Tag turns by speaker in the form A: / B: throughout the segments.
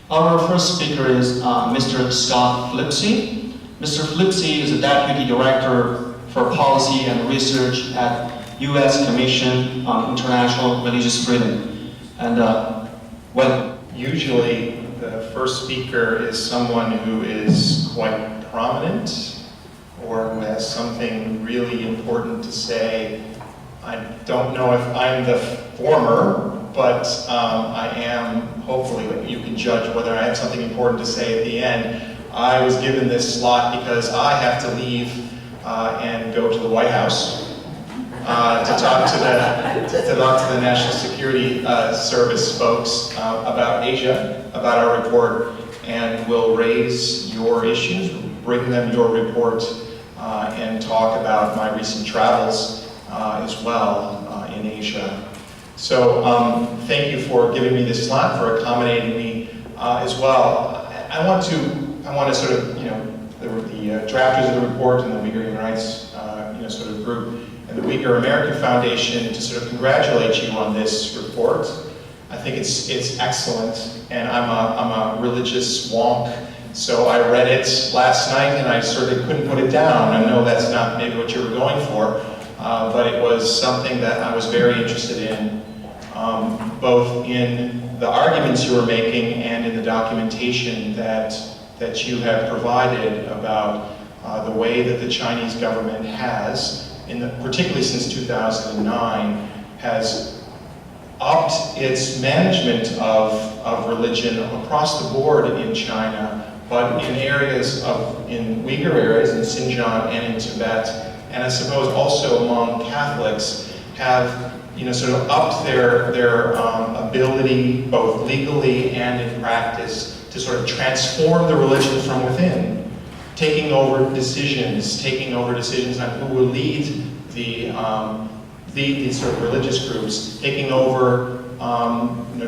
A: Our first speaker is Mr. Scott Flipse. Mr. Flipse is a Deputy Director for Policy and Research at U.S. Commission on International Religious Freedom. And welcome.
B: Usually the first speaker is someone who is quite prominent or who has something really important to say. I don't know if I'm the former, but I am, hopefully, you can judge whether I have something important to say at the end. I was given this slot because I have to leave and go to the White House to talk to the National Security Service folks about Asia, about our report, and we'll raise your issues, bring them your report, and talk about my recent travels as well in Asia. So thank you for giving me this slot, for accommodating me as well. I want to sort of, the drafters of the report and the Uyghur Human Rights sort of group and the Uyghur American Foundation to sort of congratulate you on this report. I think it's excellent, and I'm a religious wonk, so I read it last night and I sort of couldn't put it down. I know that's not maybe what you were going for, but it was something that I was very interested in, both in the arguments you were making and in the documentation that you have provided about the way that the Chinese government has, particularly since 2009, has upped its management of religion across the board in China, but in Uyghur areas, in Xinjiang and in Tibet, and I suppose also among Catholics, have sort of upped their ability, both legally and in practice, to sort of transform the religion from within, taking over decisions on who will lead these sort of religious groups, taking over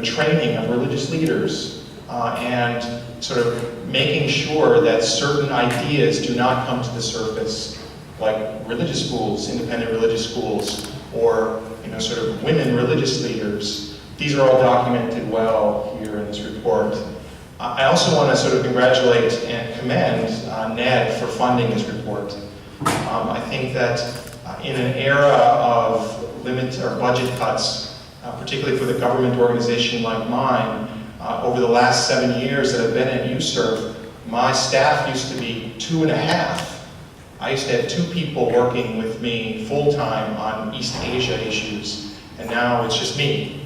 B: training of religious leaders, and sort of making sure that certain ideas do not come to the surface, like religious schools, independent religious schools, or sort of women religious leaders. These are all documented well here in this report. I also want to sort of congratulate and commend Ned for funding this report. I think that in an era of limit or budget cuts, particularly for the government organization like mine, over the last 7 years that I've been at USERF, my staff used to be 2.5. I used to have 2 people working with me full-time on East Asia issues, and now it's just me.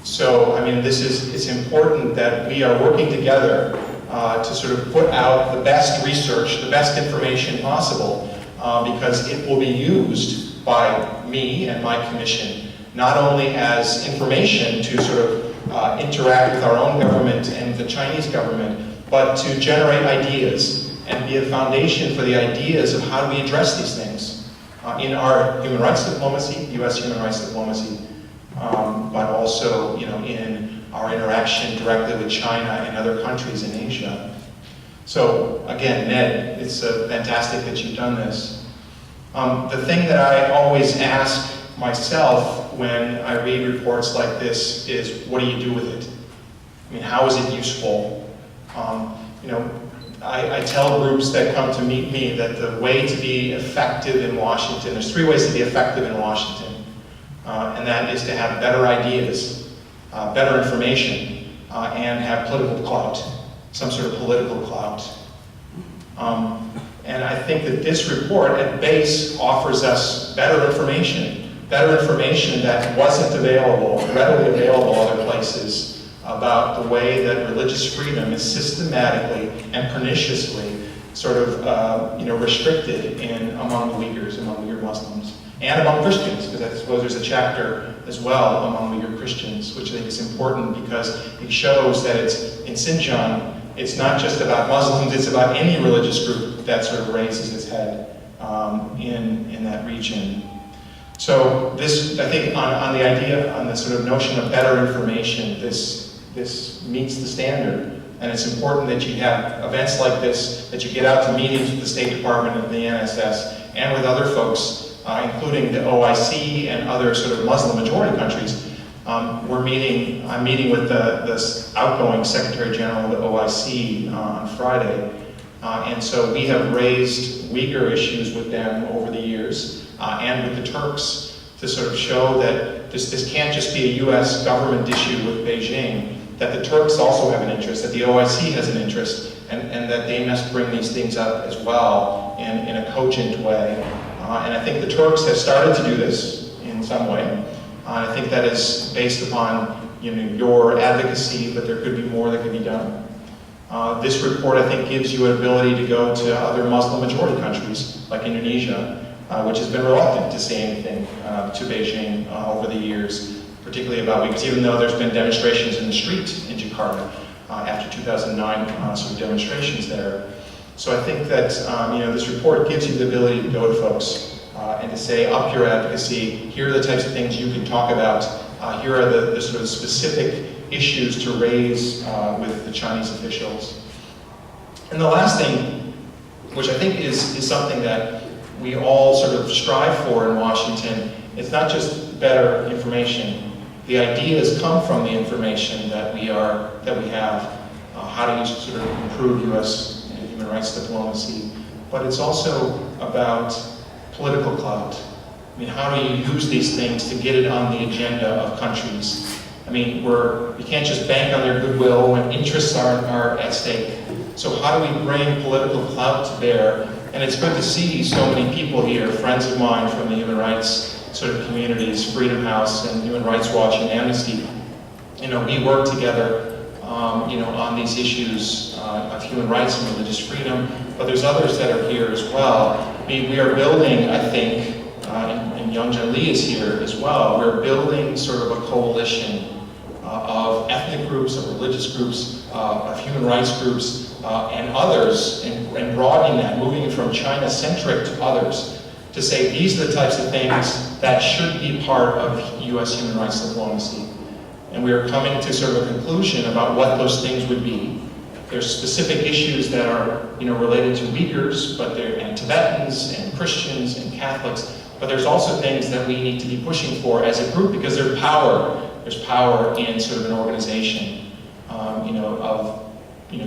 B: So, I mean, it's important that we are working together to sort of put out the best research, the best information possible, because it will be used by me and my commission, not only as information to sort of interact with our own government and the Chinese government, but to generate ideas and be a foundation for the ideas of how do we address these things in our human rights diplomacy, U.S. human rights diplomacy, but also in our interaction directly with China and other countries in Asia. So again, Ned, it's fantastic that you've done this. The thing that I always ask myself when I read reports like this is, what do you do with it? I mean, how is it useful? I tell groups that come to meet me that the way to be effective in Washington, there's 3 ways to be effective in Washington, and that is to have better ideas, better information, and have political clout, some sort of political clout. And I think that this report at base offers us better information that wasn't readily available other places, about the way that religious freedom is systematically and perniciously sort of restricted among the Uyghurs, among Uyghur Muslims, and among Christians, because I suppose there's a chapter as well among Uyghur Christians, which I think is important because it shows that in Xinjiang, it's not just about Muslims, it's about any religious group that sort of raises its head in that region. So this, I think, on the sort of notion of better information, this meets the standard. And it's important that you have events like this, that you get out to meetings with the State Department and the NSS, and with other folks, including the OIC and other sort of Muslim majority countries, I'm meeting with the outgoing Secretary General of the OIC on Friday. And so we have raised Uyghur issues with them over the years and with the Turks to sort of show that this can't just be a US government issue with Beijing, that the Turks also have an interest, that the OIC has an interest, and that they must bring these things up as well in a cogent way. And I think the Turks have started to do this in some way. I think that is based upon your advocacy, but there could be more that could be done. This report, I think, gives you an ability to go to other Muslim-majority countries, like Indonesia, which has been reluctant to say anything to Beijing over the years, particularly about Uyghurs, even though there's been demonstrations in the street in Jakarta after 2009, sort of demonstrations there. So I think that this report gives you the ability to go to folks and to say, up your advocacy, here are the types of things you can talk about, here are the sort of specific issues to raise with the Chinese officials. And the last thing, which I think is something that we all sort of strive for in Washington, it's not just better information. The ideas come from the information that we have. How do you sort of improve U.S. human rights diplomacy? But it's also about political clout. I mean, how do you use these things to get it on the agenda of countries? I mean, you can't just bank on their goodwill when interests are at stake. So how do we bring political clout to bear? And it's good to see so many people here, friends of mine from the human rights sort of communities, Freedom House and Human Rights Watch and Amnesty. We work together, on these issues of human rights and religious freedom, but there's others that are here as well. I mean, we are building, I think, and Youngjan Lee is here as well, we're building sort of a coalition of ethnic groups, of religious groups, of human rights groups, and others, and broadening that, moving it from China-centric to others, to say these are the types of things that should be part of U.S. human rights diplomacy. And we are coming to sort of a conclusion about what those things would be. There's specific issues that are related to Uyghurs, and Tibetans, and Christians, and Catholics, but there's also things that we need to be pushing for as a group because there's power. There's power in sort of an organization, of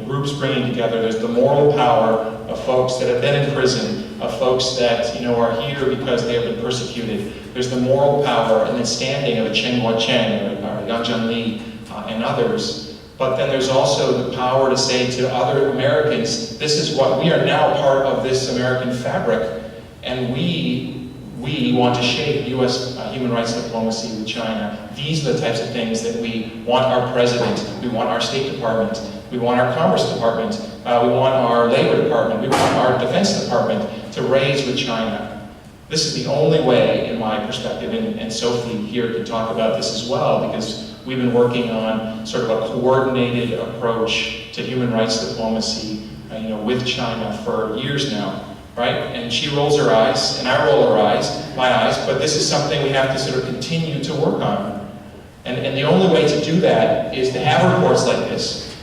B: groups bringing together. There's the moral power of folks that have been in prison, of folks that are here because they have been persecuted. There's the moral power and the standing of a Chen Guoqiang or Youngjan Lee and others. But then there's also the power to say to other Americans, this is what we are now part of this American fabric, and we want to shape U.S. human rights diplomacy with China. These are the types of things that we want our president, we want our State Department, we want our Commerce Department, we want our Labor Department, we want our Defense Department to raise with China. This is the only way, in my perspective, and Sophie here can talk about this as well, because we've been working on sort of a coordinated approach to human rights diplomacy, with China for years now. Right? And she rolls her eyes, and I roll my eyes, but this is something we have to sort of continue to work on. And the only way to do that is to have reports like this,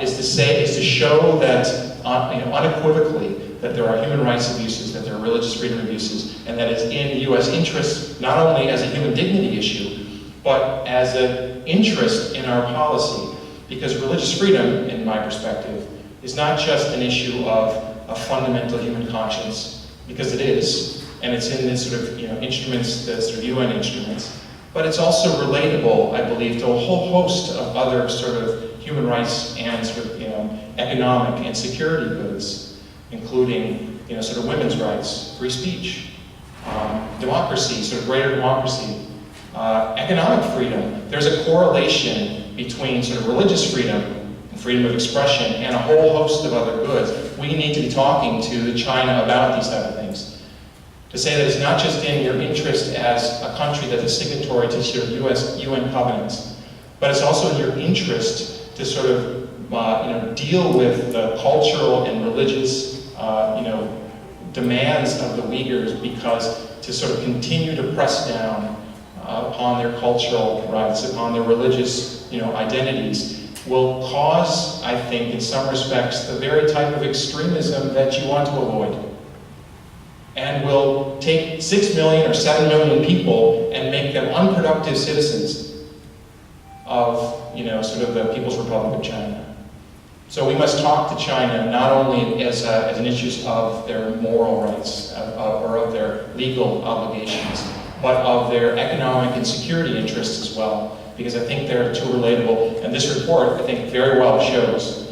B: is to show that unequivocally that there are human rights abuses, that there are religious freedom abuses, and that it's in U.S. interest, not only as a human dignity issue, but as an interest in our policy. Because religious freedom, in my perspective, is not just an issue of a fundamental human conscience, because it is, and it's in this sort of instruments, the sort of UN instruments, but it's also relatable, I believe, to a whole host of other sort of human rights and sort of economic and security goods, including sort of women's rights, free speech, democracy, sort of greater democracy, economic freedom. There's a correlation between sort of religious freedom, freedom of expression, and a whole host of other goods. We need to be talking to China about these type of things. To say that it's not just in your interest as a country that's a signatory to sort of US UN covenants, but it's also in your interest to sort of deal with the cultural and religious demands of the Uyghurs, because to sort of continue to press down upon their cultural rights, upon their religious identities, will cause, I think, in some respects, the very type of extremism that you want to avoid. And will take 6 million or 7 million people and make them unproductive citizens
C: of, sort of the People's Republic of China. So we must talk to China not only as an issue of their moral rights or of their legal obligations, but of their economic and security interests as well, because I think they're too relatable. And this report, I think, very well shows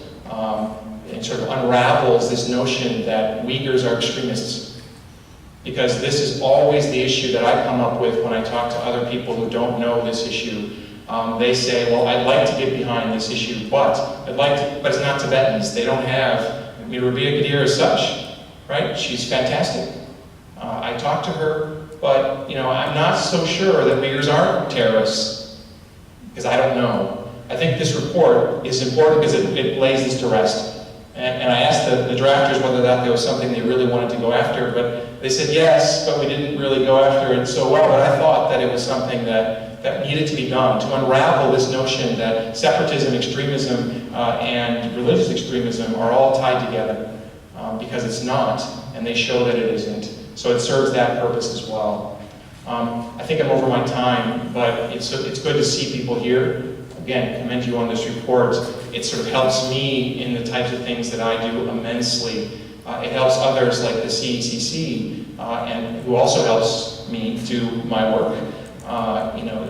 C: and sort of unravels this notion that Uyghurs are extremists. Because this is always the issue that I come up with when I talk to other people who don't know this issue. They say, well, I'd like to get behind this issue, but it's not Tibetans. They don't have, Rabia Gadir is such, right? She's fantastic. I talked to her, but I'm not so sure that Uyghurs aren't terrorists, because I don't know. I think this report is important because it lays this to rest. And I asked the drafters whether that was something they really wanted to go after, but they said yes, but we didn't really go after it so well. But I thought that it was something that needed to be done to unravel this notion that separatism, extremism, and religious extremism are all tied together, because it's not, and they show that it isn't. So it serves that purpose as well. I think I'm over my time, but it's good to see people here. Again, commend you on this report. It sort of helps me in the types of things that I do immensely. It helps others like the CECC, and who also helps me do my work,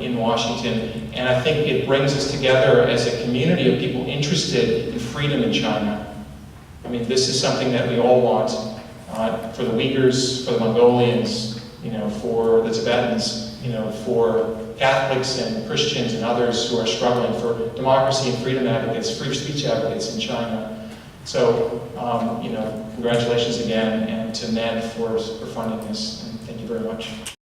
C: in Washington. And I think it brings us together as a community of people interested in freedom in China. This is something that we all want for the Uyghurs, for the Mongolians, for the Tibetans, for Catholics and Christians and others who are struggling, for democracy and freedom advocates, free speech advocates in China. So, congratulations again, and to Ned for funding this, and thank you very much.